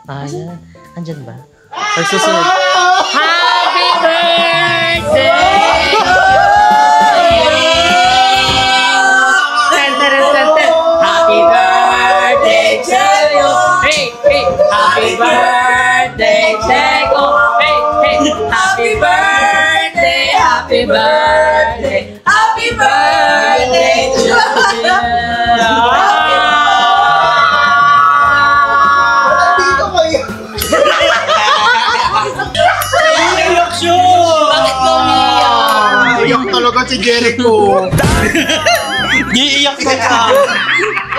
Ayan. Andyan ba? Or susunod? Happy birthday! Happy birthday to you! Hey, hey! Happy birthday, Checo! Hey, hey! Happy birthday! Happy birthday! Happy birthday to you! Bakit lumiyak? Iyak talaga si Jericho. Iiyak ka pa.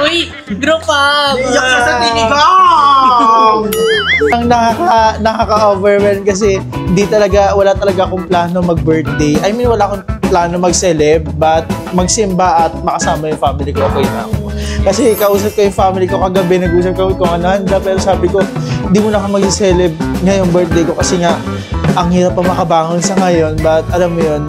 Uy, group up. Iyak ka sa tinigang. Ang nakaka-overwhelm kasi wala talaga akong plano mag-birthday. I mean, wala akong plano mag-celeb, but magsimba at makasama yung family ko, okay na ako. Kasi kausap ko yung family ko kagabi, nag-usap ko kung ano handa, pero sabi ko, hindi mo na ako mag-celeb ngayong birthday ko kasi nga, ang hirap pa makabangon sa ngayon, but alam mo yun,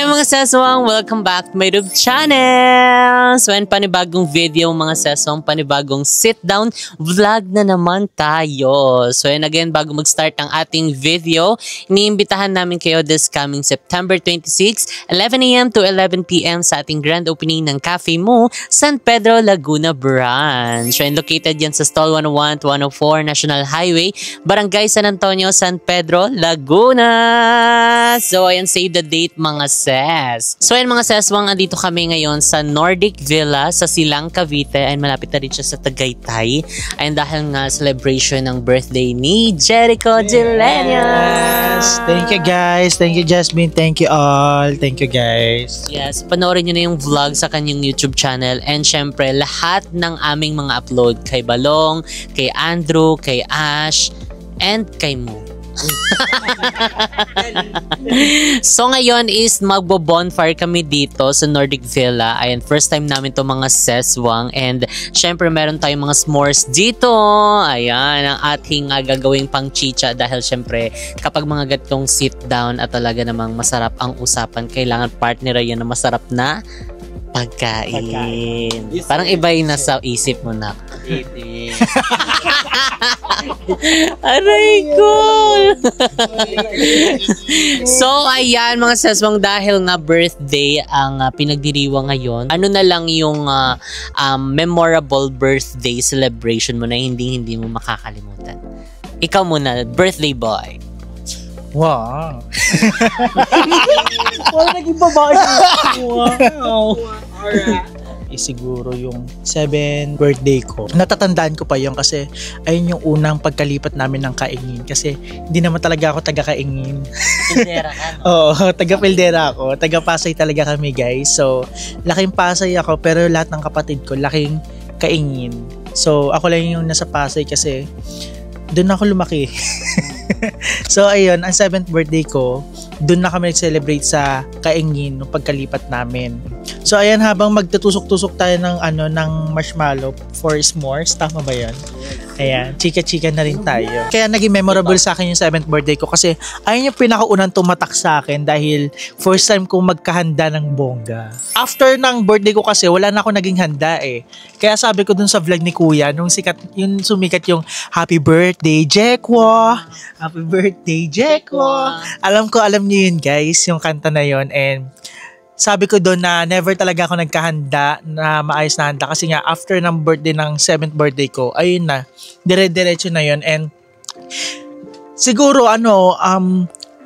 mga seswang, welcome back to my YouTube channel! So, and panibagong video mga seswang, panibagong sit-down vlog na naman tayo. So, and again, bago mag-start ang ating video, iniimbitahan namin kayo this coming September 26, 11 AM to 11 PM sa ating grand opening ng Cafe Mo, San Pedro, Laguna Branch. So, and located yan sa stall 101 to 104 National Highway, Barangay San Antonio, San Pedro, Laguna! So, ayan, save the date mga ses. So ayun mga seswang, andito kami ngayon sa Nordic Villa sa Silang, Cavite. Ay malapit na rin siya sa Tagaytay. Ayun dahil nga celebration ng birthday ni Jericho Gilenius. Thank you guys. Thank you Jasmine. Thank you all. Thank you guys. Yes, panoorin nyo na yung vlog sa kanyang YouTube channel. And syempre, lahat ng aming mga upload kay Balong, kay Andrew, kay Ash, and kay Mo. So ngayon is magbo-bonfire kami dito sa Nordic Villa. Ayan, first time namin to mga seswang. And syempre meron tayong mga s'mores dito. Ayan, ang ating gagawing pang chicha. Dahil syempre kapag mga gatong sit down at talaga namang masarap ang usapan, kailangan partner yan na masarap na pagkain. Parang iba yung nasa isip mo na. Aray ko! So, ayan mga seswang, dahil nga birthday ang pinagdiriwang ngayon, ano na lang yung memorable birthday celebration mo na hindi mo makakalimutan? Ikaw muna, birthday boy. Wow! Wala naging babae. Wow! Siguro yung 7th birthday ko. Natatandaan ko pa yun kasi ayun yung unang pagkalipat namin ng Kaingin kasi hindi naman talaga ako taga-Kaingin. Pildera ka, no? Oo, taga-Pildera ako. Taga-Pasay talaga kami guys. So, laking Pasay ako pero lahat ng kapatid ko laking Kaingin. So, ako lang yung nasa Pasay kasi doon ako lumaki. So, ayun, ang 7th birthday ko, doon na kami nag-celebrate sa Kaingin nung pagkalipat namin. So, ayan, habang magtutusok-tusok tayo ng marshmallow for s'mores, tama ba yun? Ayan, chika-chika na rin tayo. Kaya naging memorable sa akin yung 7th birthday ko kasi ayun yung pinakaunang tumatak sa akin dahil first time kong magkahanda ng bongga. After ng birthday ko kasi, wala na ako naging handa eh. Kaya sabi ko dun sa vlog ni Kuya, nung sumikat yung Happy Birthday, Jekwo! Happy Birthday, Jekwo! Alam niyo yun guys, yung kanta na yun, and sabi ko doon na never talaga ako nagkahanda na maayos na handa kasi nga after ng birthday ng 7th birthday ko, ayun na, dire-diretso na yun. And siguro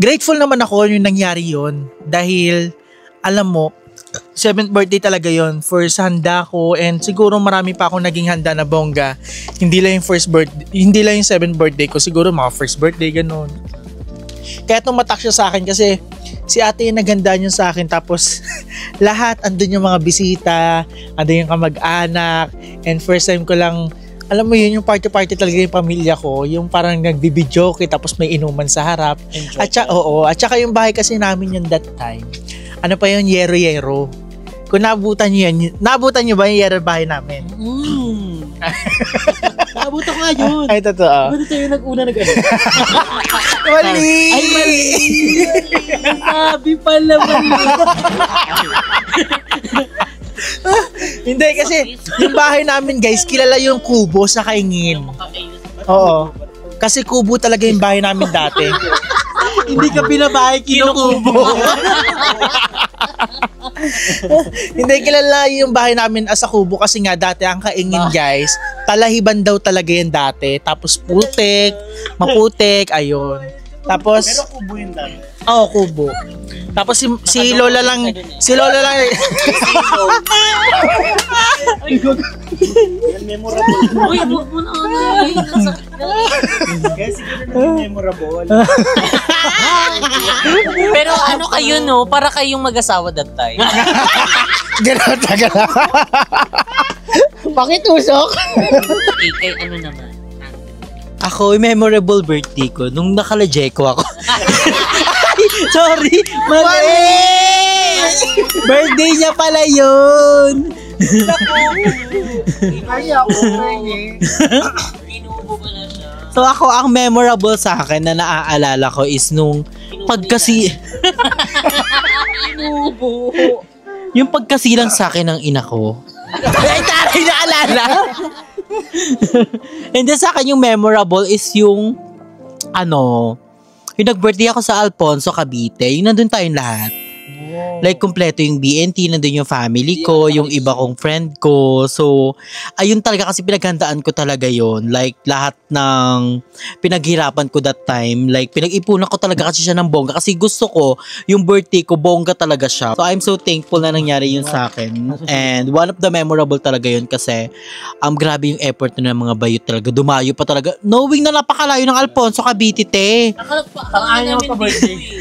grateful naman ako yung nangyari yun dahil alam mo, 7th birthday talaga yun, first handa ko, and siguro marami pa akong naging handa na bongga. Hindi lang yung 7th birthday ko, siguro mga first birthday ganun. Kaya tumatak siya sa akin kasi si ate yung naganda niyo sa akin, tapos lahat, andun yung mga bisita, andun yung kamag-anak, and first time ko lang, alam mo yun, yung party-party talaga yung pamilya ko, yung parang nagbibidyoke, tapos may inuman sa harap. At saka yung bahay kasi namin yung that time, ano pa yun, yero-yero. Kung naabutan nyo ba yung yero bahay namin? Naabutan ko nga yun. Ay, totoo. Ba't tayo nag-una nag-ano? Mali! Ay, mali! Sabi pala, mali! Hindi, kasi yung bahay namin, guys, kilala yung kubo sa Kaingin. Oo. Kasi kubo talaga yung bahay namin dati. Hindi ka binabahay, kinukubo. Hindi, kilala yung bahay namin as a kubo kasi nga dati ang Kaingin, guys, talahiban daw talaga yan dati. Tapos putik, maputik, ayun. Tapos, Pero kubo yun dami. oo, kubo. Tapos si Lola lang, Yan memorable. Uy, huwag mo na ano. Kaya siguro naging memorable. Pero ano kayo, no? Para kayong mag-asawa that time. gano'n talaga. Pakitusok. Kay ano naman? Ako, memorable birthday ko nung nakalajeko ako. Sorry, mali! Birthday niya pala yun. Ay, ako eh. Pinubo pala siya. So ako, ang memorable sa akin na naaalala ko is nung pagkasi... Pinubo. Yung pagkasilang sa akin ng ina ko. Ay, taray, naalala! And then sa akin yung memorable is yung yung nag-birthday ako sa Alfonso, Cavite. Yung nandun tayong lahat. Like, kumpleto yung BNT, nandun yung family ko, yung iba kong friend ko. So, ayun talaga kasi pinaghandaan ko talaga yon. Like, lahat ng pinaghirapan ko that time. Like, pinag-ipunan ko talaga kasi siya ng bongga. Kasi gusto ko, yung birthday ko, bongga talaga siya. So, I'm so thankful na nangyari yun sa akin. And one of the memorable talaga yun kasi, grabe yung effort na ng mga bayot talaga. Dumayo pa talaga. Knowing na napakalayo ng Alfonso, Cavite, te. Ayaw mo pa-birthday.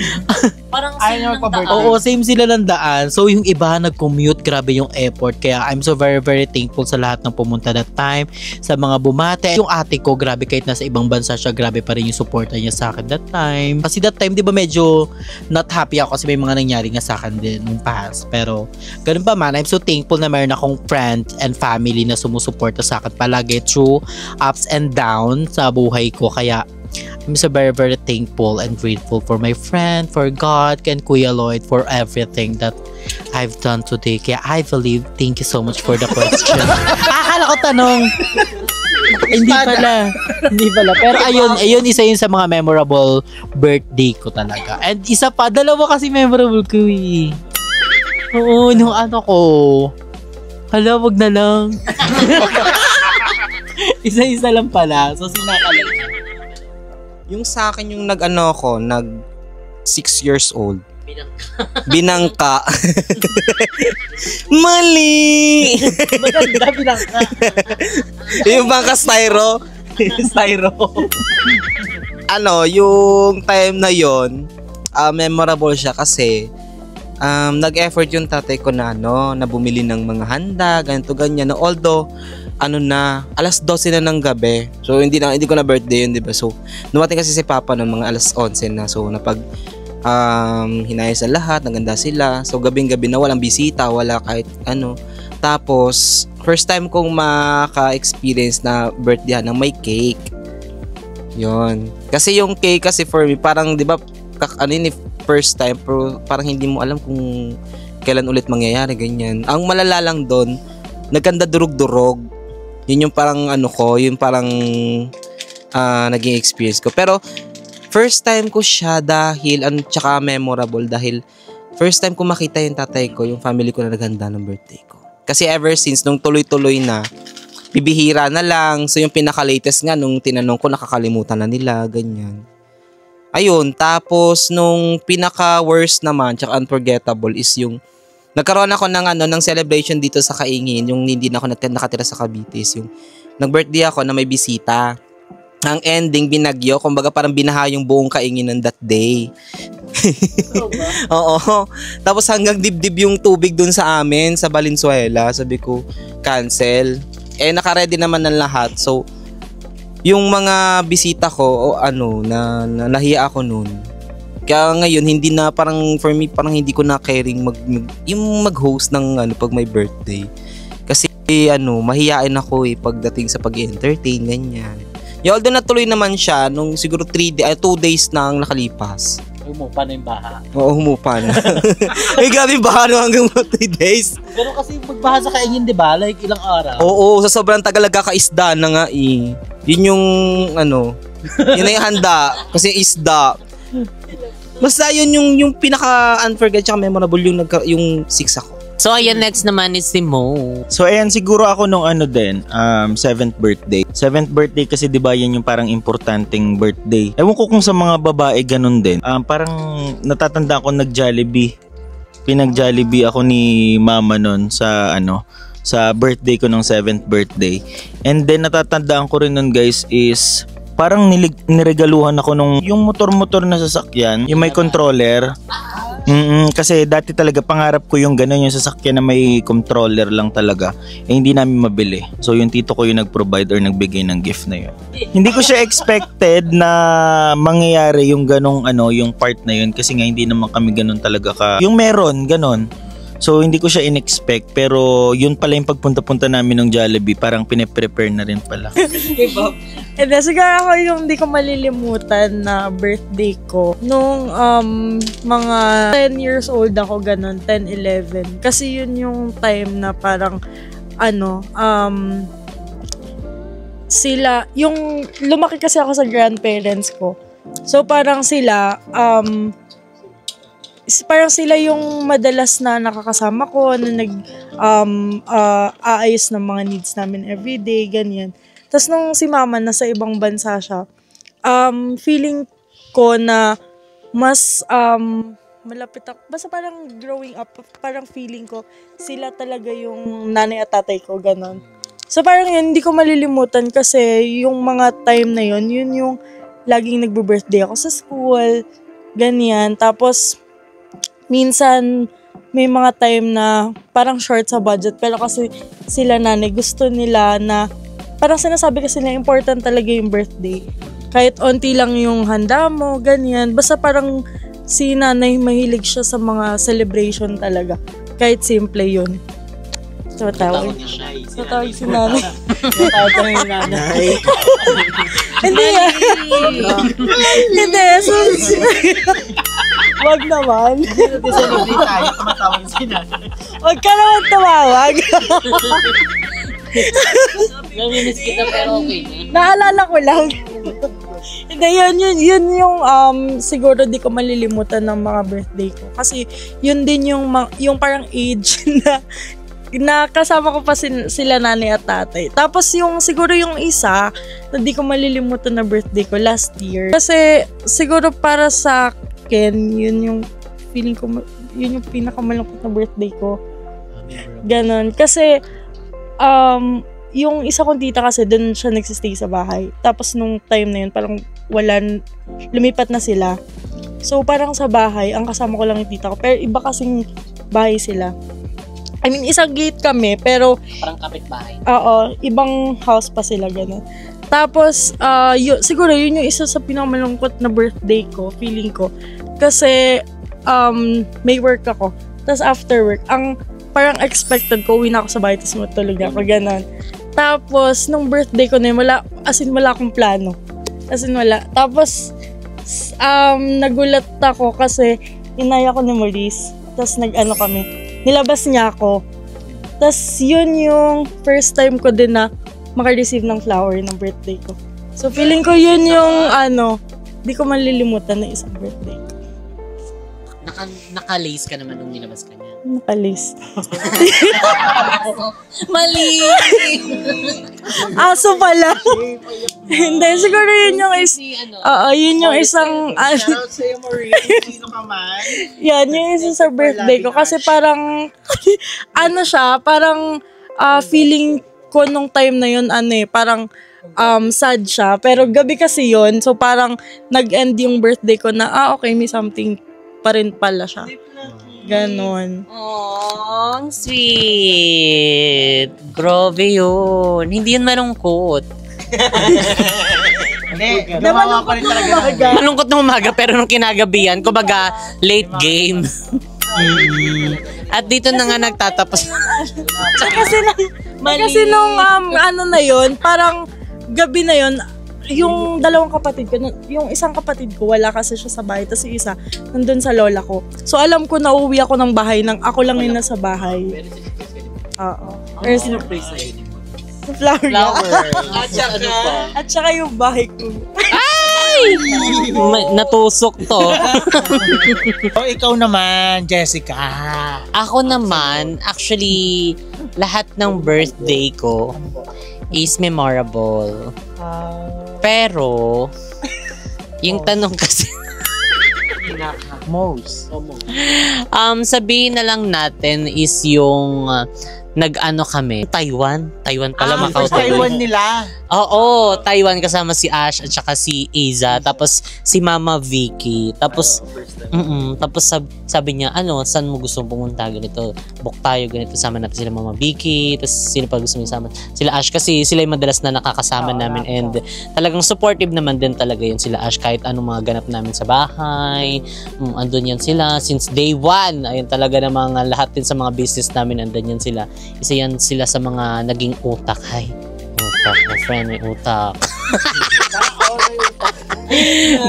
Parang Ayaw same mo ng pa-birthday. daan. Oo, same sila ng daan. So, yung iba nag-commute, grabe yung effort. Kaya I'm so very, very thankful sa lahat ng pumunta that time, sa mga bumate. Yung ate ko, grabe kahit nasa ibang bansa siya, grabe pa rin yung suporta niya sa akin that time. Kasi that time, di ba medyo not happy ako kasi may mga nangyari nga sa akin din nung past. Pero, ganun pa man, I'm so thankful na mayroon akong friends and family na sumusuporta sa akin palagi through ups and downs sa buhay ko. Kaya, I'm so very, very thankful and grateful for my friend, for God, and Kuya Lloyd, for everything that I've done today. Kaya I believe, thank you so much for the question. Akala ko tanong. Hindi pala. Hindi pala. Pero ayun, isa yun sa mga memorable birthday ko talaga. And isa pa, dalawa kasi memorable ko eh. Oo, nung ano ko. Hala, wag na lang. Isa-isa lang pala. So, sinakalag. Yung sa akin yung nag 6 years old. Binangka. Mali! Maganda, binangka. Yung bangka styro. Styro. Yung time na yon, memorable siya kasi nag-effort yung tatay ko na na bumili ng mga handa, ganito ganyan. Although alas 12 na ng gabi. So hindi ko na birthday yun, 'di ba? So dumating kasi si Papa ng mga alas 11 na. So napag hinayos na lahat, naganda sila. So gabing-gabi na walang bisita, wala kahit ano. Tapos first time kong maka-experience na birthday ng may cake. 'Yon. Kasi yung cake kasi for me parang 'di ba first time pero parang hindi mo alam kung kailan ulit mangyayari ganyan. Ang malala lang doon, nagkanda durog-durog. Yun yung parang yung parang naging experience ko. Pero first time ko siya dahil tsaka memorable dahil first time ko makita yung tatay ko, yung family ko na naghanda ng birthday ko. Kasi ever since nung tuloy-tuloy na, bibihira na lang. So yung pinaka-latest nga nung tinanong ko, nakakalimutan na nila, ganyan. Ayun, tapos nung pinaka-worst naman, tsaka unforgettable is yung nagkaroon ako ng celebration dito sa Kaingin, yung hindi na ako nakatira sa Cavite, yung nag-birthday ako na may bisita. Ang ending, binagyo. Kumbaga parang binaha yung buong Kainginan that day. Oo. Tapos hanggang dibdib yung tubig dun sa amin, sa Valenzuela. Sabi ko, cancel. Naka-ready naman ng lahat. So, yung mga bisita ko, nahiya ako nun. Kaya ngayon, hindi na parang, for me, parang hindi ko na caring yung mag-host ng pag may birthday. Kasi, mahiyain ako pagdating sa pag-entertain, ganyan. Although natuloy naman siya nung siguro 2 days na ang nakalipas. Humupa na yung baha. Oo, humupa na. Ay, grabe baha no hanggang 3 days. Pero kasi magbaha sa Kaingin, di ba? Like ilang araw. Oo, sa sobrang tagal nagkakaisda na nga eh. Yun yung yun na yung handa. Kasi isda. Basta yun yung pinaka-unforgettable tsaka memorable yung 6 ako. So, ayan, next naman is si Mo. So ayan, siguro ako nung 7th birthday. 7th birthday kasi 'di ba yan yung parang importanteng birthday. Ewan ko kung sa mga babae ganun din. Parang natatanda ko nag-Jollibee. Pinag-Jollibee ako ni mama nun sa sa birthday ko nung 7th birthday. And then natatandaan ko rin nun guys is parang niregaluhan ako nung yung motor-motor na sasakyan, yung may controller. Kasi dati talaga pangarap ko yung gano'n, yung sasakyan na may controller lang talaga. Hindi namin mabili. So yung tito ko yung nag-provide or nagbigay ng gift na yun. Hindi ko siya expected na mangyayari yung ganong yung part na yun. Kasi nga hindi naman kami ganon talaga yung meron, ganon. So hindi ko siya in-expect. Pero yun pala yung pagpunta-punta namin ng Jollibee. Parang pine-prepare na rin pala. And then, siguro ako yung hindi ko malilimutan na birthday ko. Nung mga 10 years old ako, ganun, 10, 11. Kasi yun yung time na parang, sila, yung lumaki kasi ako sa grandparents ko. So, parang sila, parang sila yung madalas na nakakasama ko, na aayos ng mga needs namin everyday, ganyan. Tapos nung si mama nasa ibang bansa siya, feeling ko na mas malapit ako. Basta parang growing up, parang feeling ko sila talaga yung nanay at tatay ko, ganon. So parang yun, hindi ko malilimutan kasi yung mga time na yun yung laging nagbe-birthday ako sa school, ganyan. Tapos minsan may mga time na parang short sa budget, pero kasi sila nanay gusto nila na parang sinasabi kasi na important talaga yung birthday. Kahit onti lang yung handa mo, ganyan. Basta parang si nanay mahilig siya sa mga celebration talaga. Kahit simple yun. So, tawag si nanay. Tawag ka yung nanay. Hindi yan. Hindi. So, wag naman. Celebrate tayo, tumatawag si nanay. Wag ka naman tumawag. Naminis kita pero okay na. Naalala ko lang. Hindi, yun yung siguro di ko malilimutan ng mga birthday ko. Kasi yun din yung parang age na kasama ko pa sila nanay at tatay. Tapos siguro yung isa na di ko malilimutan na birthday ko last year. Kasi siguro para sa akin, yun yung feeling ko, yun yung pinakamalungkot na birthday ko. Ganon. Kasi yung isa kong tita kasi doon siya nagsistay sa bahay. Tapos nung time na yun, parang lumipat na sila. So parang sa bahay, ang kasama ko lang yung tita ko. Pero iba kasing bahay sila. I mean, isang gate kami, pero Parang kapitbahay. oo, ibang house pa sila, gano'n. Tapos, siguro yun yung isa sa pinakamalungkot na birthday ko, feeling ko. Kasi, may work ako. Tapos after work, ang parang expected ko, uwi na ako sa bahay, tapos matulog na ako, gano'n. Tapos, nung birthday ko na yun, wala akong plano. As in, wala. Tapos, nagulat ako kasi inaya ko ni Maurice. Tapos, kami. Nilabas niya ako. Tapos, yun yung first time ko din na maka-receive ng flower ng birthday ko. So, feeling ko yun yung, di ko malilimutan na isang birthday ko. Naka-lace ka naman nung nilabas ka niya. Nakalis. Mali! Aso pala. Hindi, siguro yun yung yun yung isang, Shoutout sa'yo, Maurice. Sino ka man? yan, yung isa sa birthday ko. Kasi parang, parang feeling ko nung time na yun, parang sad siya. Pero gabi kasi yon, so parang nag-end yung birthday ko na, okay, may something pa rin pala siya. Ganon. Oh, ang sweet. Grabe yun. Hindi yun malungkot. Naman pa rin talaga. Malungkot nung umaga pero nung kinagabihan, kumbaga late game. At dito na nga nagtatapos. Kasi nung ano na yon, parang gabi na yon, yung dalawang kapatid ko, yung isang kapatid ko, wala kasi siya sa bahay, tapos yung isa, nandun sa lola ko. So alam ko na uuwi ako ng bahay nang ako lang yung nasa bahay. Oo. Pero sinurprise sa'yo. Flower. At saka yung bahay ko. Natusok to. So, ikaw naman, Jessica. Ako naman, actually, lahat ng birthday ko is memorable. Pero, yung tanong kasi, Most. sabihin na lang natin is yung nag-ano kami, Taiwan pala, Macau. Taiwan nila. Oo, Taiwan kasama si Ash at saka si Iza, tapos si Mama Vicky. Tapos tapos sabi niya, saan mo gusto pumunta, ganito. Book tayo, ganito, sama natin sila Mama Vicky. Tapos sino pa gusto mo isama? Sila Ash kasi sila yung madalas na nakakasama namin and talagang supportive naman din talaga yun sila Ash kahit anong mga ganap namin sa bahay. Andun yan sila since day one. Ayun talaga na mga lahat din sa mga business namin andun yan sila. Isa yan sila sa mga naging utak. Utak, my friend, may utak.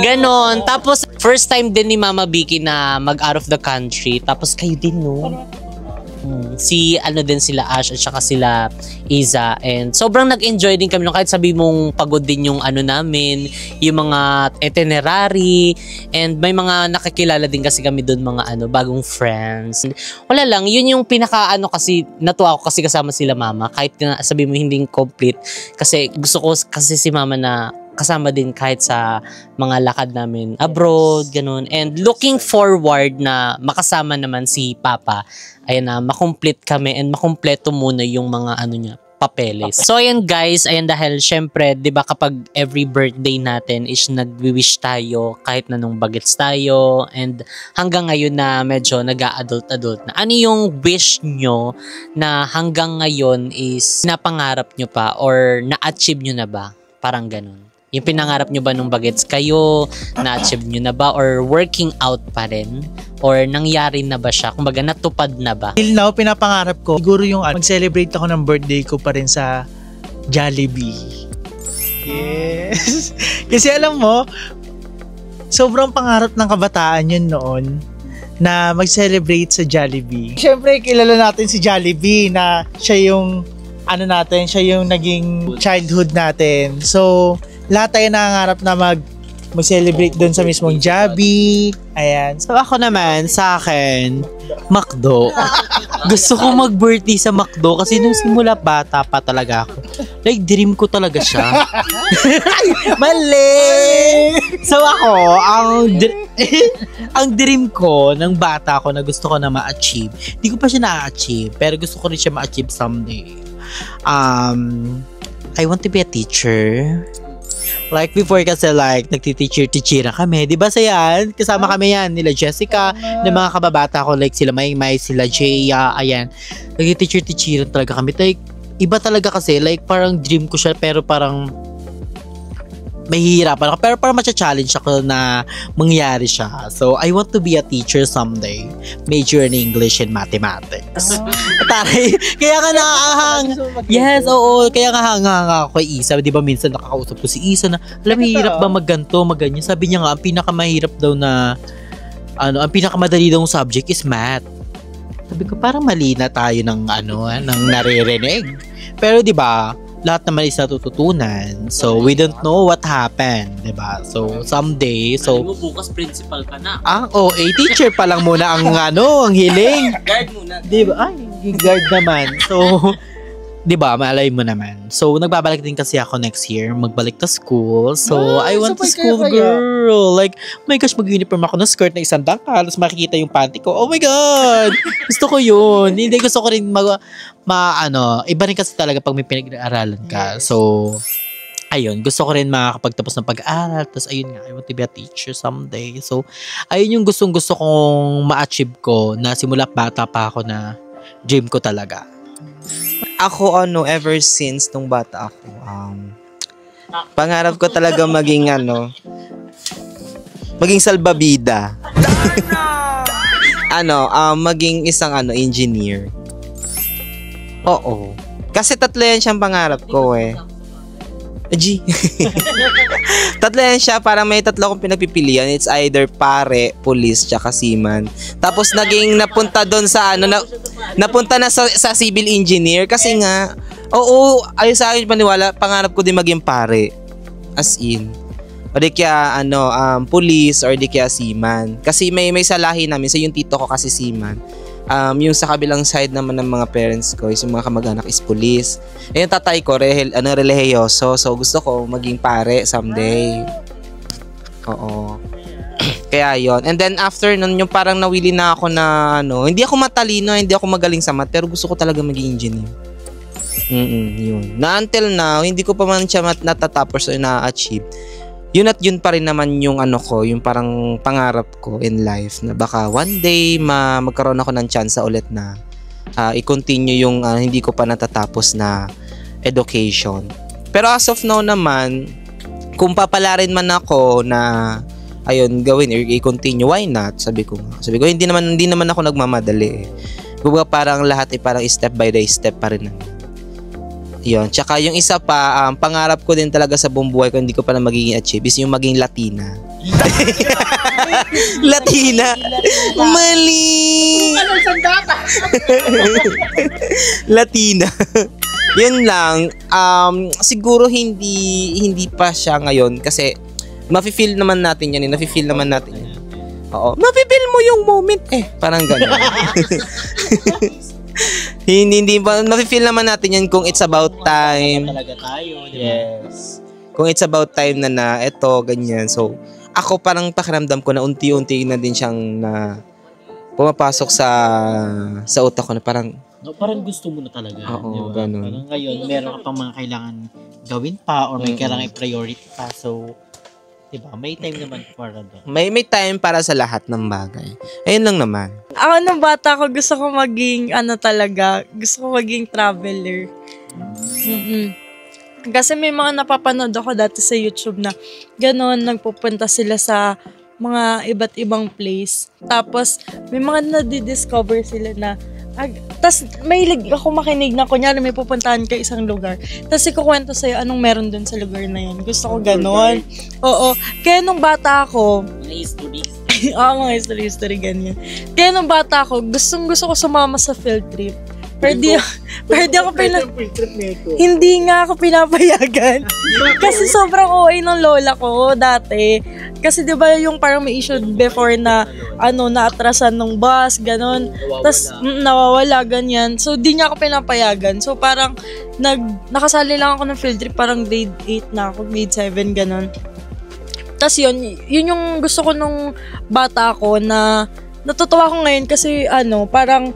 Ganon. Tapos, first time din ni Mama Vicky na mag-out of the country. Tapos, kayo din, no? Si din sila Ash at saka sila Iza, and sobrang nag-enjoy din kami kahit sabi mong pagod din yung namin, yung mga itinerary, and may mga nakakilala din kasi kami doon, mga bagong friends. Wala lang, yun yung pinaka kasi natuwa ako kasi kasama sila Mama kahit na sabi mo hindi complete kasi gusto ko kasi si Mama na kasama din kahit sa mga lakad namin abroad, ganun. And looking forward na makasama naman si Papa, ayan na, makomplete kami and makompleto muna yung mga niya, papeles. So ayan guys, ayan dahil syempre, 'di ba kapag every birthday natin is nagwi-wish tayo kahit na nung bagets tayo, and hanggang ngayon na medyo nag-a-adult na. Ano yung wish nyo na hanggang ngayon is napangarap nyo pa or na-achieve nyo na ba? Parang ganun. Yung pinangarap nyo ba nung bagets kayo, na-achieve nyo na ba, or working out pa rin? Or nangyari na ba siya? Kumbaga, natupad na ba? Till now, pinapangarap ko, siguro yung mag-celebrate ako ng birthday ko pa rin sa Jollibee. Yes. Kasi alam mo, sobrang pangarap ng kabataan yun noon na mag-celebrate sa Jollibee. Siyempre, kilala natin si Jollibee na siya yung siya yung naging childhood natin. So, lahat tayo nangangarap na mag-celebrate doon sa mismong Jollibee. Ayan. So ako naman, sa akin, McDo. Gusto ko mag-birthday sa McDo kasi nung simula bata pa talaga ako. Like, dream ko talaga siya. Mali! So ako, ang dream ko ng bata ko na gusto ko na ma-achieve, hindi ko pa siya na-achieve, pero gusto ko rin siya ma-achieve someday. I want to be a teacher. Like before kasi nagti-teacher-teachera kami. Di ba sayan? Kasama kami yan. Nila Jessica, ng mga kababata ko, like sila Maymay, sila Jaya, ayan. Nagti-teacher-teachera talaga kami. Like, iba talaga kasi, like parang dream ko siya pero parang mahihirapan ako. Pero parang matcha-challenge ako na mangyari siya. So, I want to be a teacher someday. Major in English and Mathematics. Taray, kaya nga nakahang. Yes, oo. Kaya nga hanga ako kay Isa. Di ba minsan nakakausap ko si Isa na, alam, mahirap ba magganto, magganyan. Sabi niya nga, ang pinakamahirap daw na, ang pinakamadali daw subject is math. Sabi ko, parang mali na tayo ng ng naririnig. Pero di ba, lahat naman is natututunan. So, we don't know what happened, diba? So, someday, so... Alam mo, bukas principal ka na. Teacher pa lang muna ang ang hiling. Guard muna. Diba? Ay, guard naman. So, diba, malay mo naman. So, nagbabalik din kasi ako next year, magbalik to school. So, I want to school girl. Like, oh my gosh, mag-uniform ako ng skirt na isang dangkal, tapos makikita yung panty ko. Oh my God! Gusto ko yun. Hindi, gusto ko rin iba rin kasi talaga pag may pinag-aaralan ka. So, ayun, gusto ko rin makakapagtapos ng pag-aaral. Tapos ayun nga, I want to be a teacher someday. So, ayun yung gustong-gusto kong ma-achieve ko na simula bata pa ako na dream ko talaga. Ako ever since nung bata ako, pangarap ko talaga maging maging salbabida. Maging isang engineer. Oo. Kasi tatlo yan siyang pangarap ko eh. G. Tatlo yan siya, parang may tatlo akong pinagpipilian. It's either pare, police, tsaka seaman. Tapos napunta doon sa napunta na sa civil engineer kasi nga, ayun sa akin paniwala, pangarap ko din maging pare. As in. O di kaya police or di kaya seaman. Kasi may salahi namin, so yung tito ko kasi seaman. Yung sa kabilang side naman ng mga parents ko, yung mga kamag-anak is police. Yung tatay ko, religyoso. So, gusto ko maging pare someday. Oo. Kaya yon. And then, after nun, yung parang nawili na ako na, hindi ako matalino, hindi ako magaling sa math, pero gusto ko talaga maging engineer. Yun. Na until now, hindi ko pa man siya natatapos o na-achieve. Yun at yun pa rin naman yung yung parang pangarap ko in life na baka one day magkaroon ako ng chance ulit na i-continue yung hindi ko pa natatapos na education. Pero as of now naman, kung papalarin man ako na ayun gawin or i-continue, why not? Sabi ko hindi naman ako nagmamadali. Kumbaga parang lahat parang step by step pa rin. Yun. Tsaka yung isa pa, pangarap ko din talaga sa buong buhay ko, hindi ko pa na magiging achieve, is yung maging Latina. Latina? Mali! Latina. Yun lang. Siguro hindi pa siya ngayon kasi mafe-feel naman natin yan. Nafe-feel naman natin yan. Oo. Mafe-feel mo yung moment parang gano'n. Hindi pa mafe-feel naman natin yan kung it's about time. Talaga tayo, yes. Kung it's about time na eto ganyan. So, ako parang pakiramdam ko na unti-unti na din siyang na pumapasok sa utak ko na parang parang gusto mo na talaga. Oo, diba? ganun. Parang ngayon, meron ka pang mga kailangan gawin pa or may kailangan i-priority pa. So, diba? May time naman para doon. May time para sa lahat ng bagay. Ayun lang naman. Ako nung bata ko, gusto ko maging, gusto ko maging traveler. Kasi may mga napapanood ako dati sa YouTube na gano'n, nagpupunta sila sa mga iba't ibang place. Tapos, may mga nadidiscover sila na tas may ako makinig na kunyari may pupuntahan ka isang lugar. Tas ikukwento sa'yo anong meron dun sa lugar na yun. Gusto ko ganon. Oo. Kaya nung bata ako, Mga history. mga history ganyan. Kaya nung bata ako, gusto ko sumama sa field trip. Pero di ako hindi nga ako pinapayagan. Kasi sobrang OA ng lola ko dati. Kasi 'di ba yung parang may issue before na naatrasan ng bus, ganun. Tapos nawawala ganyan. So di niya ako pinapayagan. So parang nakasali lang ako ng field trip, parang grade 8 na ako, grade 7 ganun. Tapos yun yung gusto ko nung bata ako na natutuwa ko ngayon kasi parang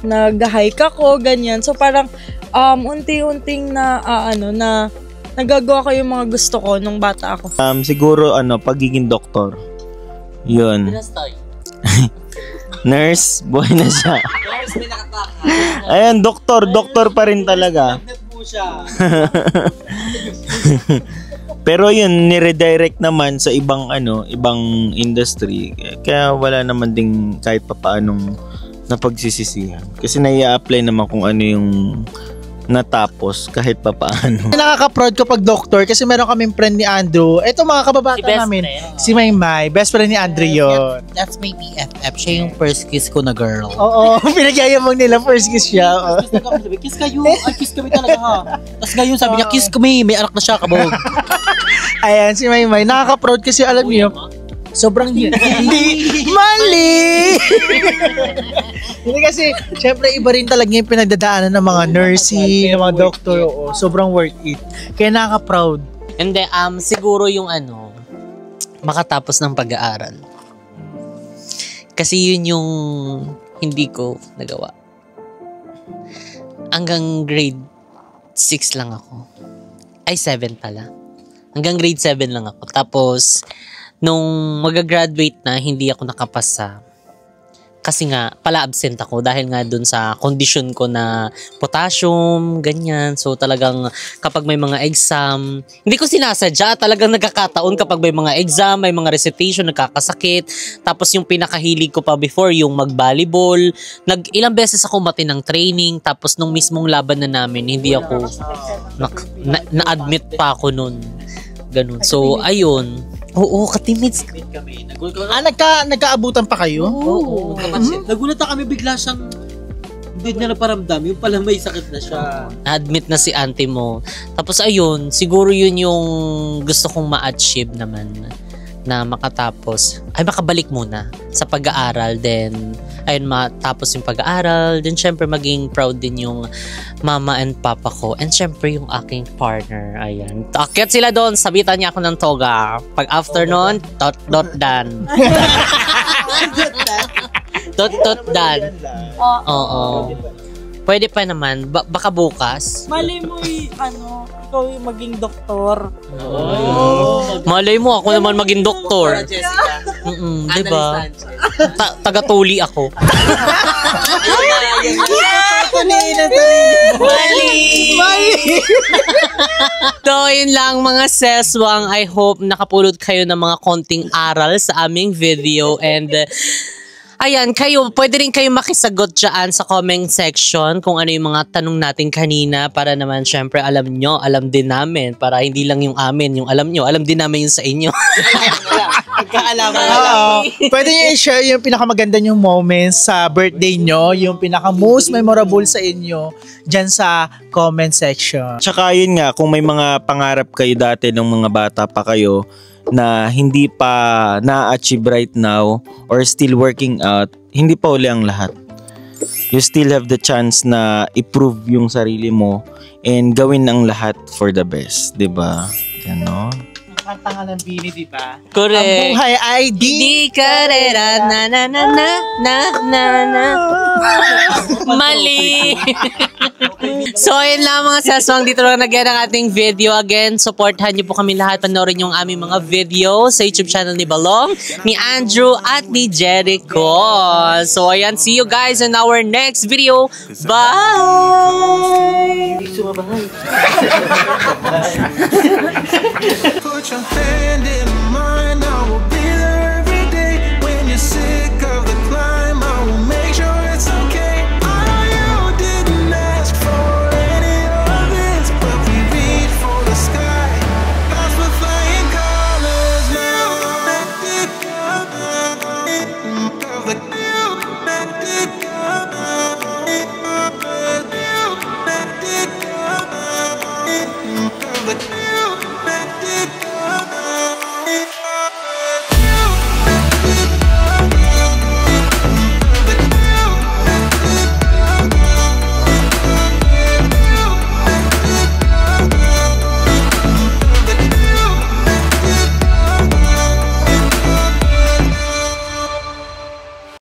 nag-hike ako, ganyan. So, parang, unti-unting na nagagawa ko yung mga gusto ko nung bata ako. Siguro, pagiging doktor. Yun. Nurse, boy na siya. Ayan, doktor pa rin talaga. Pero yun, ni-redirect naman sa ibang industry. Kaya wala naman ding kahit papaanong napagsisisihan. Kasi nai-apply naman kung ano yung natapos kahit papaano. Nakaka-proud ko pag doctor kasi meron kaming friend ni Andrew. Ito mga kababata namin. Si Maymay. Best friend ni Andrew yun. That's my BFF. Siya yung first kiss ko na girl. Oo. Pinagyayamang nila first kiss siya. Kiss kayo. Ay, kiss kami talaga ha. Tapos ngayon sabi niya, kiss kami. May anak na siya, kabog. Ayan, si Maymay. Nakaka-proud kasi alam niyo, sobrang hindi mali. Hindi kasi, syempre iba rin talaga yung pinagdadaanan ng mga nursing, ng mga doctor. Oo, sobrang worth it. Kaya nakaka-proud. And then, siguro yung makatapos ng pag-aaral. Kasi yun yung hindi ko nagawa. Hanggang grade 6 lang ako. Ay, 7 pala. Hanggang grade 7 lang ako. Tapos, nung mag-graduate na, hindi ako nakapasa. Kasi nga, pala absent ako dahil nga dun sa condition ko na potassium, ganyan. So talagang kapag may mga exam, hindi ko sinasadya, talagang nagkakataon kapag may mga exam, may mga recitation, nagkakasakit. Tapos yung pinakahilig ko pa before, yung mag-volleyball. Ilang beses ako mati ng training, tapos nung mismong laban na namin, hindi ako, na-admit pa ako nun. Ganun. So, ayun. Oo, ka-teammates. Kami. Nagkaabutan pa kayo? Oo. Nagulat na kami bigla siyang hindi niya naparamdam. Yung pala may sakit na siya. Na-admit na si auntie mo. Tapos ayun, siguro yun yung gusto kong ma-achieve naman na makatapos. Ay, makabalik muna sa pag-aaral. Then, ayun, matapos yung pag-aaral. Then, syempre, maging proud din yung mama and papa ko. And syempre, yung aking partner. Ayan. Akyat sila doon. Sabitan niya ako ng toga. Pag afternoon, dot-dot-dan. Dot-dot-dan. Oo. Pwede pa naman. Baka bukas. Mali mo ikaw yung maging doktor. Malay mo, ako naman maging doktor. Diba? Taga-tuli ako. So, yun lang mga seswang. I hope nakapulot kayo ng mga konting aral sa aming video. And ayan, pwede rin kayo makisagot dyan sa comment section kung ano yung mga tanong natin kanina para naman syempre alam nyo, alam din namin. Para hindi lang yung amin, yung alam nyo, alam din namin yung sa inyo. Pagkaalaman. Pwede nyo i-share yung pinakamaganda nyong moments sa birthday nyo, yung pinaka-most memorable sa inyo dyan sa comment section. Tsaka yun nga, kung may mga pangarap kayo dati ng mga bata pa kayo na hindi pa na-achieve right now or still working out, hindi pa uli ang lahat. You still have the chance na i-prove yung sarili mo and gawin ang lahat for the best, 'di ba? Ano? Ang kanta ng Bini, di ba? Correct. Ang buhay ay Di karera na na na na na na na. Mali. So, yun lang mga saswang. Dito lang nag-end ang ating video. Again, supporthan niyo po kami lahat. Panoorin yung aming mga video sa YouTube channel ni Balong, ni Andrew, at ni Jericho. So, ayan. See you guys in our next video. Bye! Put your hand in mine.